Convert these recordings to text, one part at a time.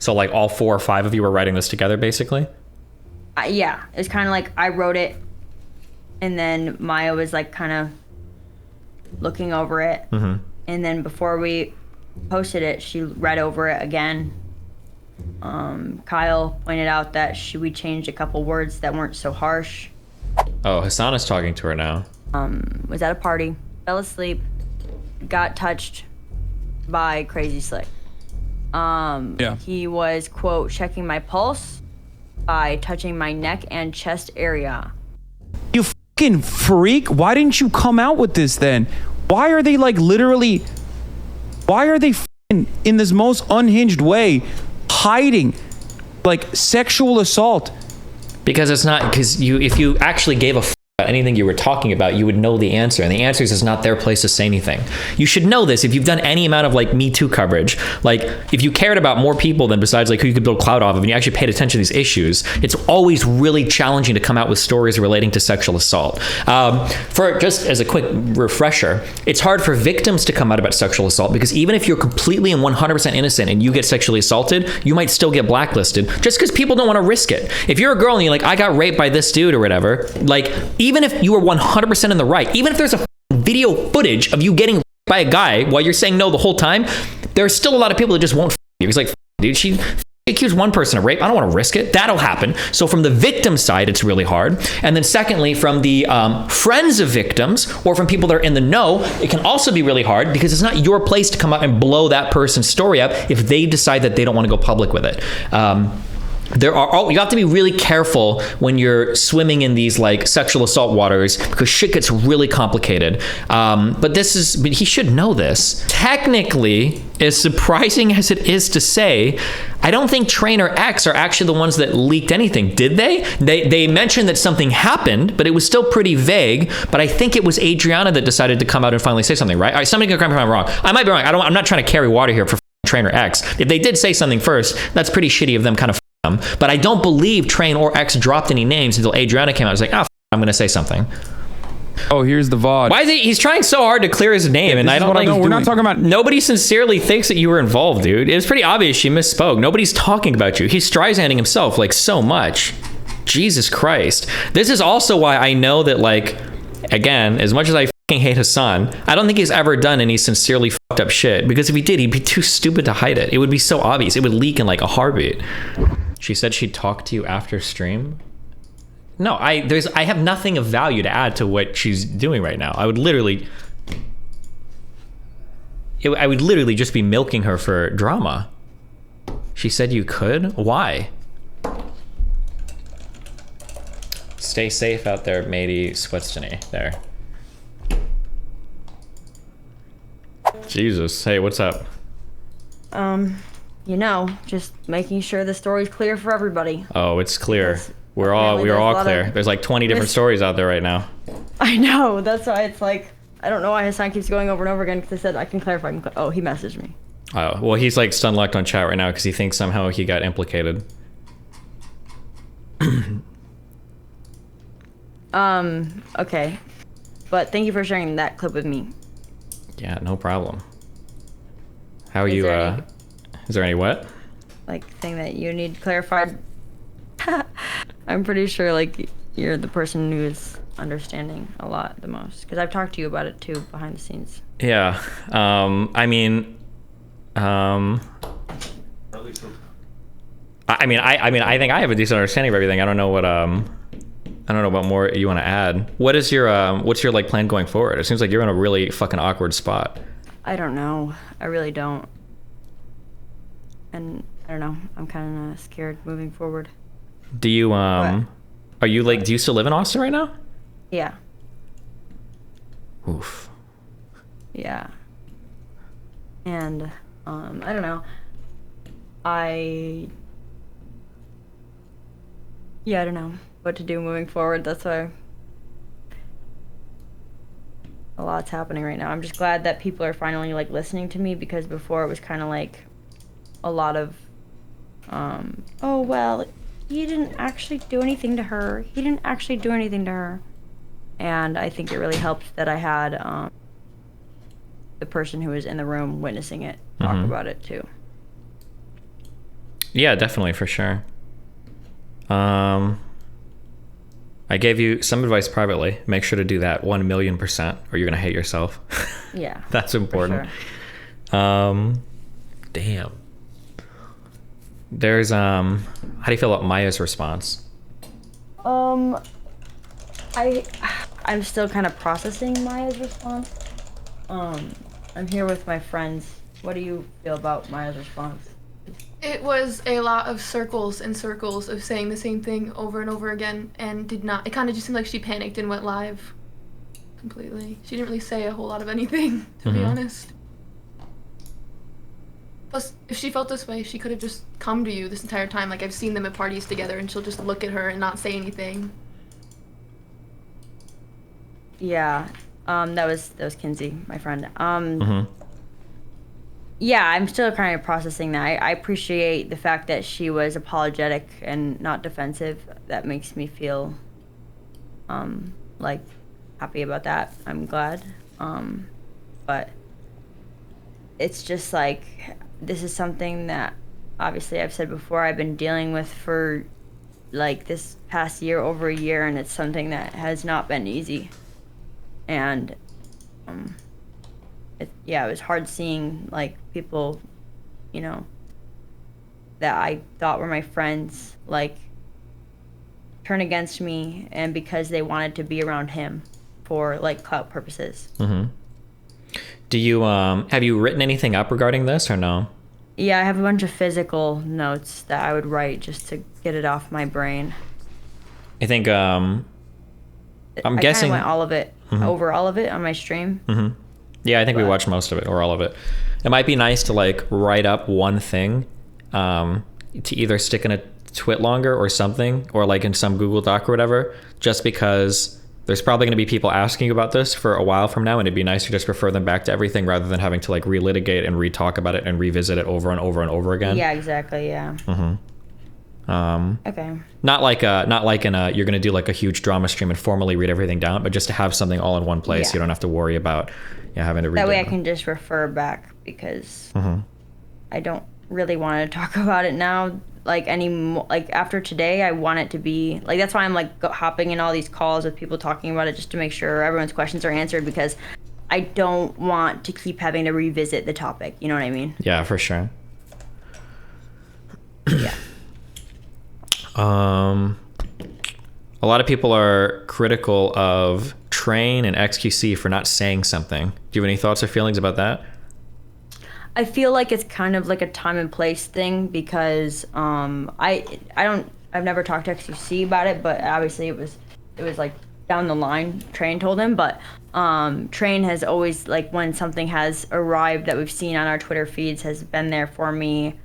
So like all 4 or 5 of you were writing this together, basically? Yeah, it's kind of like I wrote it, and then Maya was like kind of looking over it. And then before we posted it, she read over it again. Kyle pointed out that we changed a couple words that weren't so harsh. Oh, Hasan is talking to her now. Was at a party, fell asleep, got touched by Crazy Slick. He was, quote, checking my pulse by touching my neck and chest area. You fucking freak. Why didn't you come out with this then? Why are they like literally, why are they fucking in this most unhinged way hiding like sexual assault? Because it's not, because if you actually gave a f about anything you were talking about, you would know the answer, and the answer is it's not their place to say anything. You should know this if you've done any amount of like Me Too coverage. Like if you cared about more people than besides like who you could build clout off of, and you actually paid attention to these issues, it's always really challenging to come out with stories relating to sexual assault. For just as a quick refresher, it's hard for victims to come out about sexual assault because even if you're completely and 100% innocent and you get sexually assaulted, you might still get blacklisted just because people don't want to risk it. If you're a girl and you're like, I got raped by this dude or whatever, like even if you are 100% in the right, even if there's a video footage of you getting raped by a guy while you're saying no the whole time, there's still a lot of people that just won't you. It's like, dude, she accused one person of rape. I don't want to risk it. That'll happen. So from the victim side, it's really hard. And then secondly, from the friends of victims or from people that are in the know, it can also be really hard because it's not your place to come out and blow that person's story up if they decide that they don't want to go public with it. You have to be really careful when you're swimming in these like sexual assault waters because shit gets really complicated. But he should know this. Technically, as surprising as it is to say, I don't think Train or X are actually the ones that leaked anything. Did they? They mentioned that something happened, but it was still pretty vague. But I think it was Adrianah that decided to come out and finally say something, right? All right, somebody can correct me if I'm wrong. I might be wrong. I'm not trying to carry water here for Train or X. If they did say something first, that's pretty shitty of them kind of. But I don't believe Train or X dropped any names until Adrianah came out. I was like, I'm going to say something. Oh, here's the VOD. Why is he's trying so hard to clear his name, and I don't like. We're not talking about. Nobody sincerely thinks that you were involved, dude. It's pretty obvious she misspoke. Nobody's talking about you. He's Streisanding himself like so much. Jesus Christ. This is also why I know that, like, again, as much as I fucking hate Hasan, I don't think he's ever done any sincerely fucked up shit. Because if he did, he'd be too stupid to hide it. It would be so obvious. It would leak in like a heartbeat. She said she'd talk to you after stream. No, I have nothing of value to add to what she's doing right now. I would literally just be milking her for drama. She said you could? Why? Stay safe out there, matey. Swetstany. There. Jesus. Hey, what's up? You know, just making sure the story's clear for everybody. Oh, it's clear. We're all clear. There's like 20 different stories out there right now. I know. That's why it's like, I don't know why Hasan keeps going over and over again because I said I can clarify. Oh, he messaged me. Oh, well, he's like stun locked on chat right now because he thinks somehow he got implicated. Okay. But thank you for sharing that clip with me. Yeah, no problem. How are you, is there any what? Like, thing that you need clarified? I'm pretty sure, like, you're the person who's understanding a lot the most. Because I've talked to you about it, too, behind the scenes. Yeah. I mean, I think I have a decent understanding of everything. I don't know what more you want to add. What is your, what's your, like, plan going forward? It seems like you're in a really fucking awkward spot. I don't know. I really don't. And I don't know. I'm kind of scared moving forward. Do you, are you, like, do you still live in Austin right now? Yeah. Oof. Yeah. And, I don't know. I don't know what to do moving forward. That's why a lot's happening right now. I'm just glad that people are finally, like, listening to me, because before it was kind of like a lot of, oh, well, he didn't actually do anything to her. He didn't actually do anything to her. And I think it really helped that I had, the person who was in the room witnessing it talk about it too. Yeah, definitely, for sure. I gave you some advice privately. Make sure to do that 1,000,000%, or you're gonna hate yourself. Yeah. That's important. Sure. Damn. There's how do you feel about Maya's response? I'm still kind of processing Maya's response. I'm here with my friends. What do you feel about Maya's response? It was a lot of circles and circles of saying the same thing over and over again, and it kind of just seemed like she panicked and went live completely. She didn't really say a whole lot of anything, to be honest. Plus, if she felt this way, she could have just come to you this entire time. Like, I've seen them at parties together, and she'll just look at her and not say anything. Yeah, that was Kinsey, my friend. Yeah, I'm still kind of processing that. I appreciate the fact that she was apologetic and not defensive. That makes me feel, like, happy about that. I'm glad. But it's just like, this is something that, obviously, I've said before, I've been dealing with for, like, this past year, over a year, and it's something that has not been easy. And, it was hard seeing, like, people, you know, that I thought were my friends, like, turn against me, and because they wanted to be around him for, like, clout purposes. Do you have you written anything up regarding this or no? Yeah, I have a bunch of physical notes that I would write just to get it off my brain. I think I'm guessing I went all of it over all of it on my stream. Yeah, I think we watched most of it or all of it. It might be nice to like write up one thing to either stick in a twit longer or something, or like in some Google Doc or whatever, just because there's probably going to be people asking you about this for a while from now, and it'd be nice to just refer them back to everything rather than having to like relitigate and re-talk about it and revisit it over and over and over again. Yeah, exactly. Yeah. Okay. Not like in a you're going to do like a huge drama stream and formally read everything down, but just to have something all in one place. Yeah. You don't have to worry about having to read that way I can just refer back, because I don't really want to talk about it now. Like like after today, I want it to be like, that's why I'm like hopping in all these calls with people talking about it, just to make sure everyone's questions are answered, because I don't want to keep having to revisit the topic. You know what I mean? Yeah, for sure. Yeah. A lot of people are critical of Train and XQC for not saying something. Do you have any thoughts or feelings about that? I feel like it's kind of like a time and place thing, because I've never talked to XQC about it, but obviously it was like down the line. Train told him, but Train has always, like, when something has arrived that we've seen on our Twitter feeds, has been there for me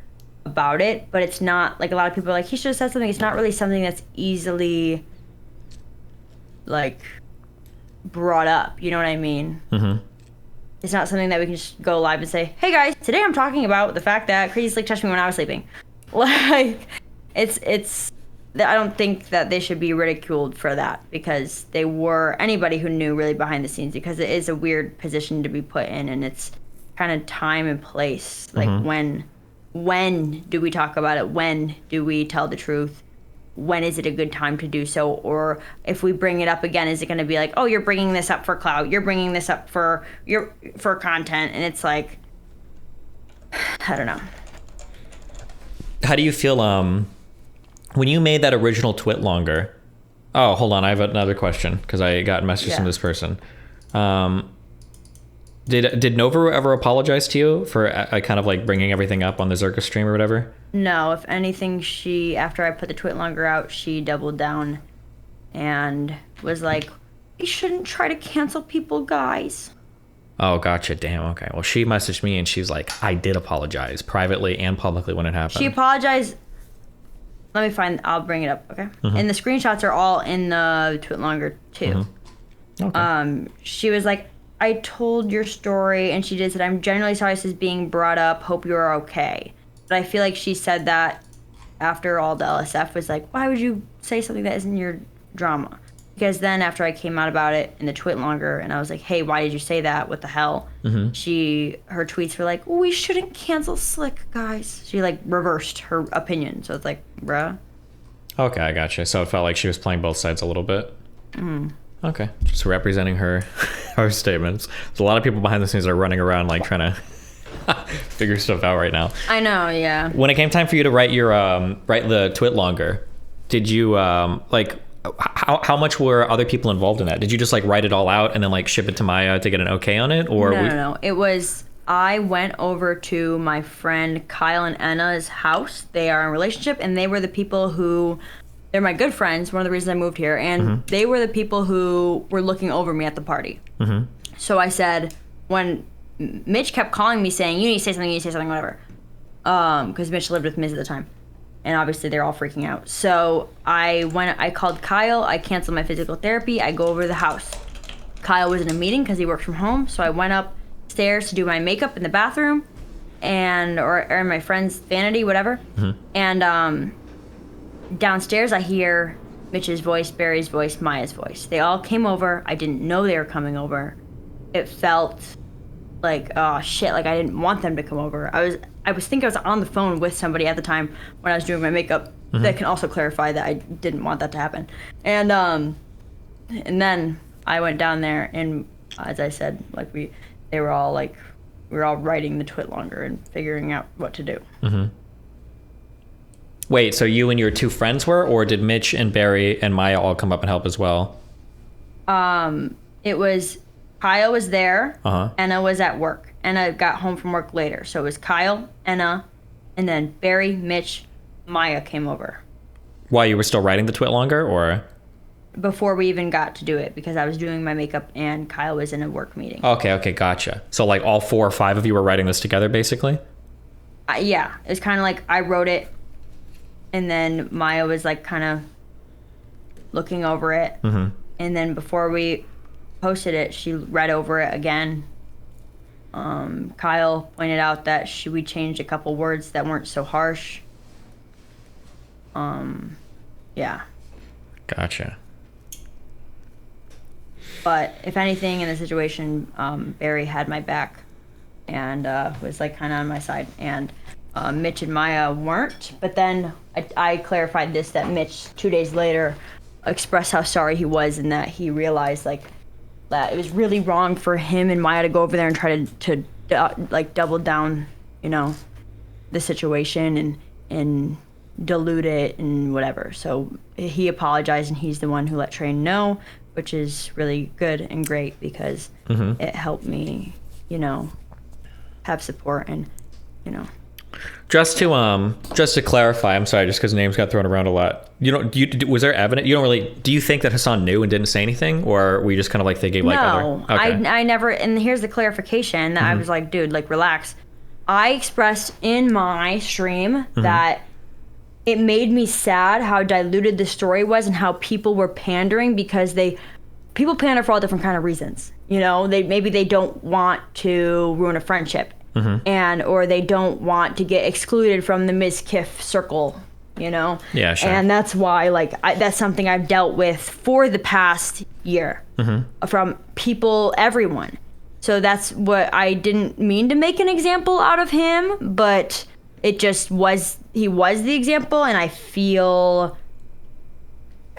about it. But it's not like, a lot of people are like, he should have said something. It's not really something that's easily like brought up. You know what I mean? It's not something that we can just go live and say, hey guys, today I'm talking about the fact that Crazy Slick touched me when I was sleeping. Like, it's I don't think that they should be ridiculed for that, because they were anybody who knew really behind the scenes, because it is a weird position to be put in, and it's kind of time and place. Like, when do we talk about it? When do we tell the truth? When is it a good time to do so? Or if we bring it up again, is it going to be like, oh, you're bringing this up for clout, you're bringing this up for content? And it's like, I don't know. How do you feel when you made that original twit longer? Oh, hold on, I have another question, because I got messages from this person. Did Nova ever apologize to you for kind of like bringing everything up on the Zerka stream or whatever? No, if anything, she, after I put the twit longer out, she doubled down and was like, you shouldn't try to cancel people, guys. Oh, gotcha. Damn. Okay. Well, she messaged me and she's like, I did apologize privately and publicly when it happened. She apologized. Let me find, I'll bring it up. Okay. And the screenshots are all in the twit longer too. Okay. She was like, I told your story, and she did said, I'm genuinely sorry this is being brought up. Hope you are okay. But I feel like she said that after all the LSF was like, why would you say something that isn't your drama? because then after I came out about it in the tweet longer, and I was like, hey, why did you say that? What the hell? Her tweets were like, we shouldn't cancel Slick, guys. She like reversed her opinion. So it's like, bruh. Okay, I gotcha. So it felt like she was playing both sides a little bit. Okay, just representing her statements. There's a lot of people behind the scenes that are running around like trying to figure stuff out right now. I know, yeah. When it came time for you to write your write the tweet longer, did you like how much were other people involved in that? Did you just like write it all out and then like ship it to Maya to get an okay on it, or no. It was, I went over to my friend Kyle and Anna's house. They are in a relationship, and they were the people who. They're my good friends, one of the reasons I moved here, and they were the people who were looking over me at the party. So I said, when Mitch kept calling me saying, you need to say something, whatever, because Mitch lived with Miz at the time, and obviously they're all freaking out. So I called Kyle, I canceled my physical therapy, I go over to the house. Kyle was in a meeting because he works from home, so I went upstairs to do my makeup in the bathroom, or in my friend's vanity, whatever, and downstairs, I hear Mitch's voice, Barry's voice, Maya's voice. They all came over. I didn't know they were coming over. It felt like, oh shit, like I didn't want them to come over. I was on the phone with somebody at the time when I was doing my makeup that can also clarify that I didn't want that to happen. And then I went down there, and as I said, like we were all writing the twit longer and figuring out what to do. Wait, so you and your two friends were, or did Mitch and Barry and Maya all come up and help as well? It was Kyle was there. Anna was at work. Anna got home from work later, so it was Kyle, Anna, and then Barry, Mitch, Maya came over. While you were still writing the twit longer, or? Before we even got to do it, because I was doing my makeup and Kyle was in a work meeting. Okay, gotcha. So like all 4 or 5 of you were writing this together, basically? Yeah, it was kind of like I wrote it, and then Maya was like kind of looking over it. And then before we posted it, she read over it again. Kyle pointed out that we changed a couple words that weren't so harsh. Yeah. Gotcha. But if anything in the situation, Barry had my back and was like kind of on my side, and Mitch and Maya weren't. But then I clarified this, that Mitch 2 days later expressed how sorry he was, and that he realized like that it was really wrong for him and Maya to go over there and try to like double down, the situation and dilute it and whatever. So he apologized, and he's the one who let Train know, which is really good and great, because it helped me, have support and, Just to clarify, I'm sorry, just because names got thrown around a lot. Was there evidence? Do you think that Hasan knew and didn't say anything, or were you just kind of like they gave like no, other? Okay. I never. And here's the clarification that I was like, dude, like relax. I expressed in my stream that it made me sad how diluted the story was and how people were pandering, because people pander for all different kind of reasons. Maybe they don't want to ruin a friendship. Or they don't want to get excluded from the Mizkif circle, Yeah, sure. And that's why, that's something I've dealt with for the past year from people, everyone. So that's what I didn't mean to make an example out of him, but it just was, he was the example, and I feel,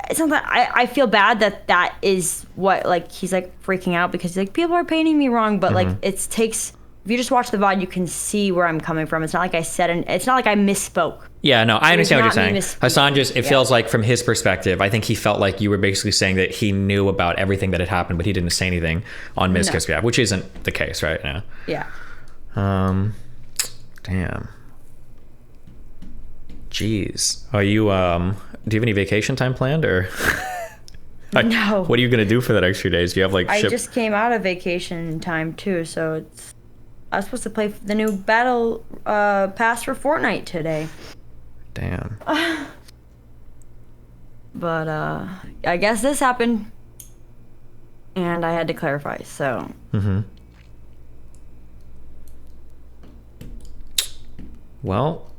it's not that, I feel bad that is what, like, he's like freaking out because like people are painting me wrong, but like if you just watch the VOD, you can see where I'm coming from. It's not like I said, it's not like I misspoke. Yeah, no, I understand what you're saying. Hasan it feels like from his perspective, I think he felt like you were basically saying that he knew about everything that had happened, but he didn't say anything on Mizkif's behalf, which isn't the case right now. Yeah. Damn. Jeez. Are you, do you have any vacation time planned, or? No. What are you going to do for the next few days? Do you have I just came out of vacation time too, so I was supposed to play the new battle pass for Fortnite today. Damn. But I guess this happened, and I had to clarify. So. Well.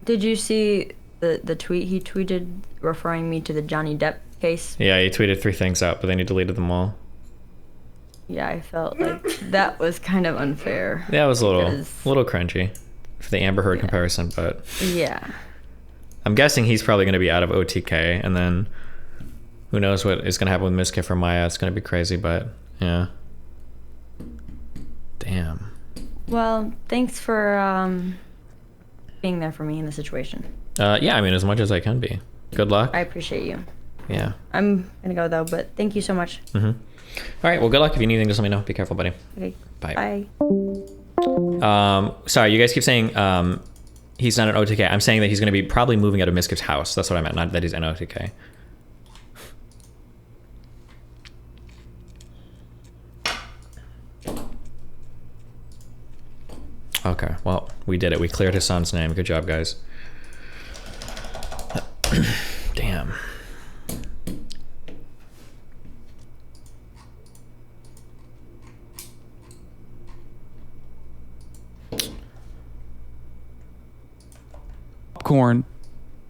Did you see the tweet he tweeted referring me to the Johnny Depp case. Yeah, he tweeted 3 things out, but then he deleted them all. Yeah, I felt like that was kind of unfair. Yeah, it was a because- little cringy for the Amber Heard comparison, but Yeah. I'm guessing he's probably going to be out of OTK, and then who knows what is going to happen with Mizkif or Maya. It's going to be crazy, but yeah. Damn. Well, thanks for being there for me in the situation. Yeah, I mean, as much as I can be. Good luck. I appreciate you. Yeah. I'm gonna go though, but thank you so much. Mm-hmm. All right, well, good luck. If you need anything, just let me know. Be careful, buddy. Okay. Bye. Bye. Sorry, you guys keep saying he's not an OTK. I'm saying that he's going to be probably moving out of Mizkif's house. That's what I meant, not that he's an OTK. Okay, well, we did it. We cleared Hasan's name. Good job, guys. Damn. Popcorn,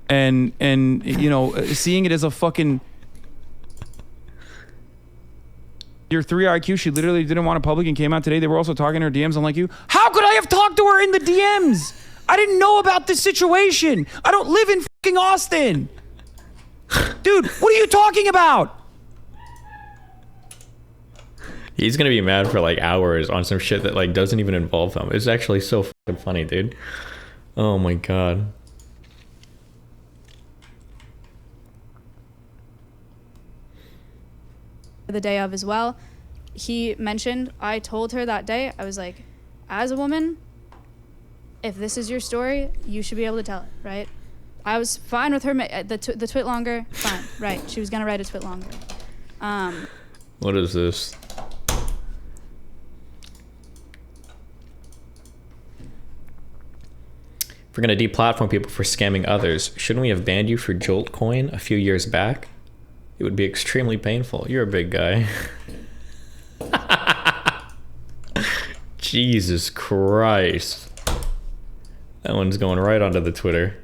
and you know, seeing it as a fucking. Your 3 IQ, she literally didn't want it public and came out today. They were also talking in her DMs. I'm like, you, how could I have talked to her in the DMs? I didn't know about this situation. I don't live in fucking Austin. Dude, what are you talking about? He's gonna be mad for like hours on some shit that like doesn't even involve him. It's actually so fucking funny, dude. Oh my god. The day of as well, he mentioned, I told her that day, I was like, as a woman, if this is your story, you should be able to tell it, right? I was fine with her, the twit longer, fine, right? She was gonna write a twit longer. What is this? If we're gonna deplatform people for scamming others, shouldn't we have banned you for Jolt Coin a few years back? It would be extremely painful. You're a big guy. Jesus Christ. That one's going right onto the Twitter.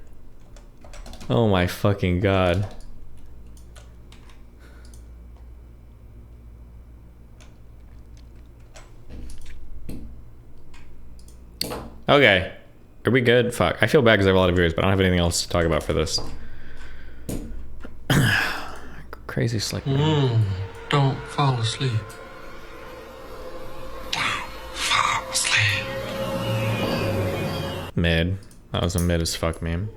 Oh my fucking god. Okay. Are we good? Fuck. I feel bad because I have a lot of viewers, but I don't have anything else to talk about for this. Crazy slick. Don't fall asleep. Don't fall asleep. Mid. That was a mid as fuck meme.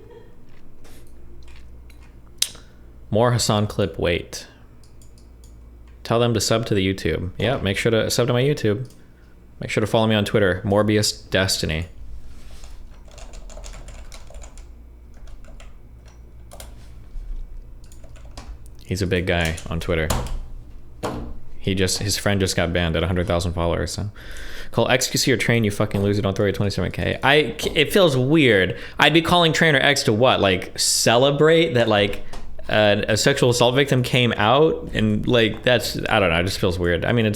More Hasan clip, wait. Tell them to sub to the YouTube. Yeah, make sure to sub to my YouTube. Make sure to follow me on Twitter, Morbius Destiny. He's a big guy on Twitter. His friend just got banned at 100,000 followers. So, call XQC or Train, you fucking loser. Don't throw your 27K. It feels weird. I'd be calling Trainer X to what? Like celebrate that like a sexual assault victim came out and like that's, I don't know. It just feels weird. I mean,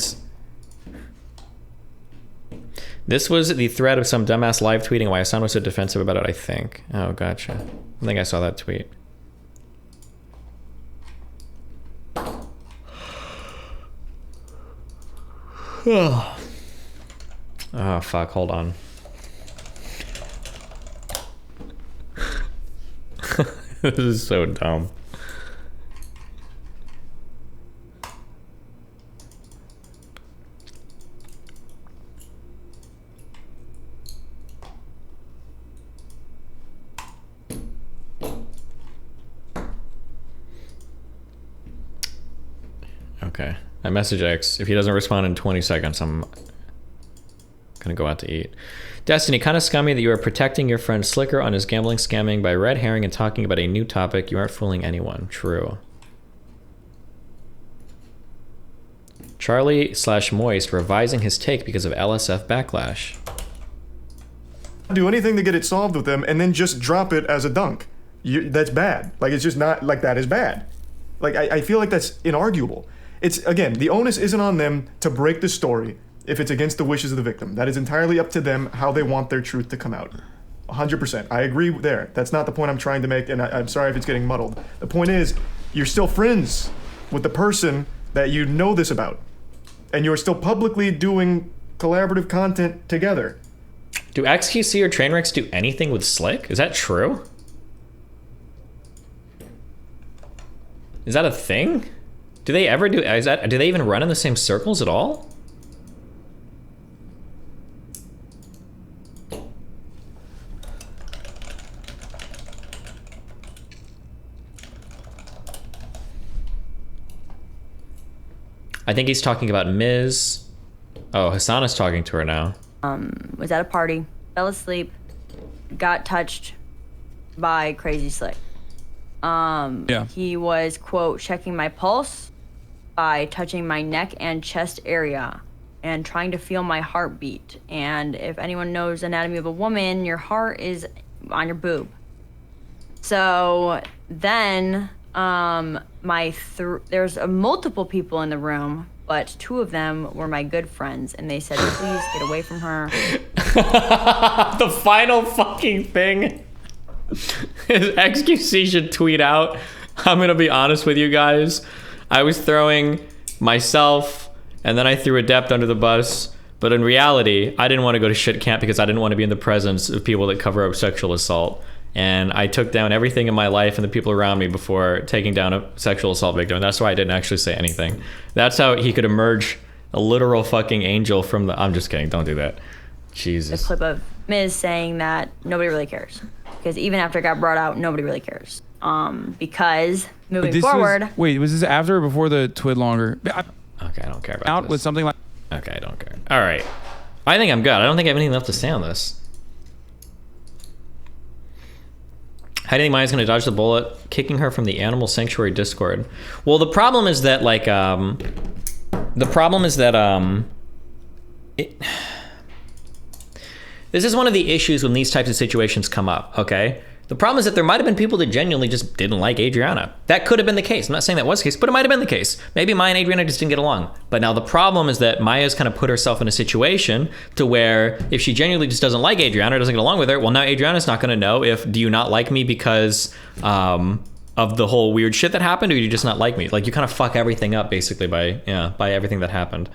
this was the thread of some dumbass live tweeting why Hasan was so defensive about it. I think. Oh, gotcha. I think I saw that tweet. Oh fuck, hold on. This is so dumb. Okay. I message X. If he doesn't respond in 20 seconds, I'm gonna go out to eat. Destiny, kind of scummy that you are protecting your friend Slicker on his gambling scamming by red herring and talking about a new topic. You aren't fooling anyone. True. Charlie/Moist revising his take because of LSF backlash. Do anything to get it solved with them and then just drop it as a dunk. That's bad. Like, it's just not, like, that is bad. Like, I feel like that's inarguable. It's, again, the onus isn't on them to break the story if it's against the wishes of the victim. That is entirely up to them how they want their truth to come out. 100%. I agree there. That's not the point I'm trying to make, and I'm sorry if it's getting muddled. The point is, you're still friends. with the person that you know this about, and you're still publicly doing collaborative content together. Do XQC or Trainwrecks do anything with Slick? Is that true? Is that a thing? Do they ever do do they even run in the same circles at all? I think he's talking about Ms. Oh, Hasan is talking to her now. Was at a party, fell asleep, got touched by Crazy Slick. He was, quote, checking my pulse by touching my neck and chest area and trying to feel my heartbeat. And if anyone knows anatomy of a woman, your heart is on your boob. So then there's multiple people in the room, but 2 of them were my good friends, and they said, please get away from her. The final fucking thing is XQC should tweet out, I'm gonna be honest with you guys, I was throwing myself and then I threw Adept under the bus, but in reality, I didn't want to go to shit camp because I didn't want to be in the presence of people that cover up sexual assault. And I took down everything in my life and the people around me before taking down a sexual assault victim. And that's why I didn't actually say anything. That's how he could emerge a literal fucking angel from the... I'm just kidding. Don't do that. Jesus. A clip of Miz saying that nobody really cares. Because even after it got brought out, nobody really cares. Because moving forward... Wait, was this after or before the Twid Longer? Okay, I don't care about out this. with something like... Okay, I don't care. All right. I think I'm good. I don't think I have anything left to say on this. How do you think Maya's gonna dodge the bullet? Kicking her from the Animal Sanctuary Discord. Well, the problem is that, like, this is one of the issues when these types of situations come up, okay? The problem is that there might have been people that genuinely just didn't like Adrianah. That could have been the case. I'm not saying that was the case, but it might have been the case. Maybe Maya and Adrianah just didn't get along. But now the problem is that Maya's kind of put herself in a situation to where if she genuinely just doesn't like Adrianah or doesn't get along with her, well, now Adrianah's not going to know if, do you not like me because of the whole weird shit that happened, or do you just not like me? Like, you kind of fuck everything up basically by everything that happened.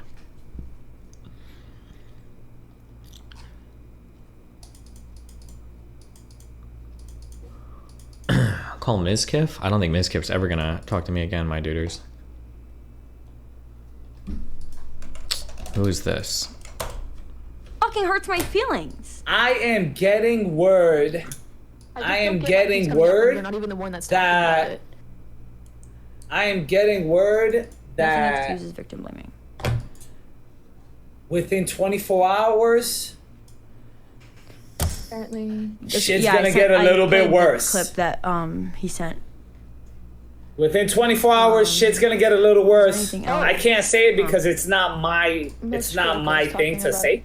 Call Mizkif? I don't think Mizkif's ever gonna talk to me again, my duders. Who is this? Fucking hurts my feelings. I am getting word. I am getting word. You're not even the one that's that. I am getting word that. Nothing excuses victim blaming. Within 24 hours. Apparently. Shit's gonna get a little bit worse. Clip that he sent. Within 24 hours, shit's gonna get a little worse. anything else? I can't say it because it's not my thing to say.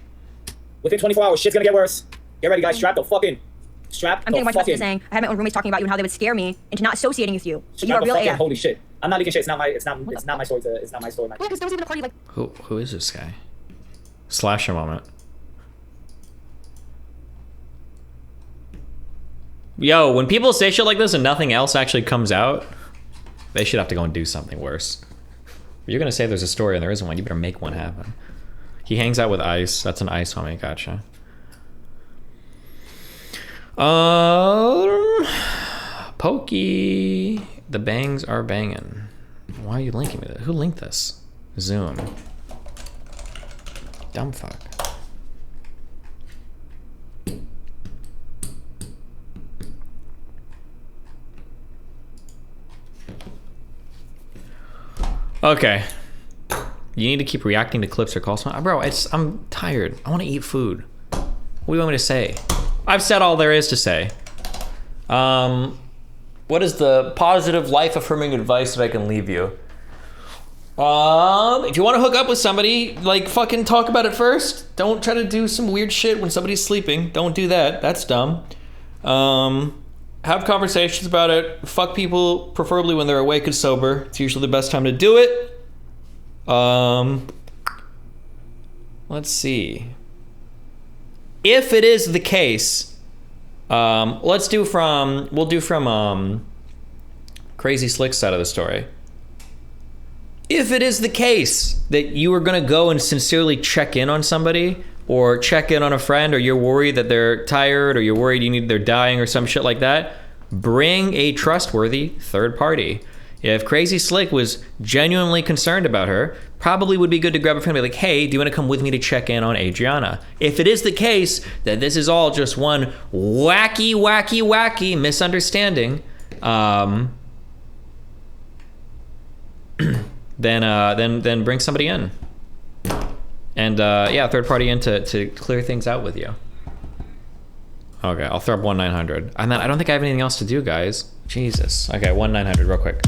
Within 24 hours, shit's gonna get worse. Get ready, guys. Strap the fucking. I'm getting my message saying I had my own roommates talking about you and how they would scare me into not associating with you. But you are real AF. Holy shit! I'm not leaking shit. It's not my story. It's not my story. Yeah, because there was even a party like. Who is this guy? Slash a moment. Yo, when people say shit like this and nothing else actually comes out, they should have to go and do something worse. If you're gonna say there's a story and there isn't one, you better make one happen. He hangs out with Ice. That's an Ice homie. Gotcha. Pokey. The bangs are banging. Why are you linking me? Who linked this? Zoom. Dumb fuck. Okay. You need to keep reacting to clips or calls. Bro, I'm tired. I want to eat food. What do you want me to say? I've said all there is to say. What is the positive life-affirming advice that I can leave you? If you want to hook up with somebody, like, fucking talk about it first. Don't try to do some weird shit when somebody's sleeping. Don't do that. That's dumb. Have conversations about it. Fuck people, preferably when they're awake and sober. It's usually the best time to do it. Let's see. If it is the case, we'll do from Crazy Slick's side of the story. if it is the case that you are going to go and sincerely check in on somebody or check in on a friend, or you're worried that they're tired, or you're worried they're dying or some shit like that, bring a trustworthy third party. If Crazy Slick was genuinely concerned about her, probably would be good to grab a friend and be like, hey, do you want to come with me to check in on Adrianah? If it is the case that this is all just one wacky misunderstanding, then bring somebody in. And third party in to clear things out with you. Okay, I'll throw up 1-900. And then I don't think I have anything else to do, guys. Jesus. Okay, 1-900 real quick.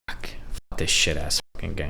Fuck this shit ass fucking game.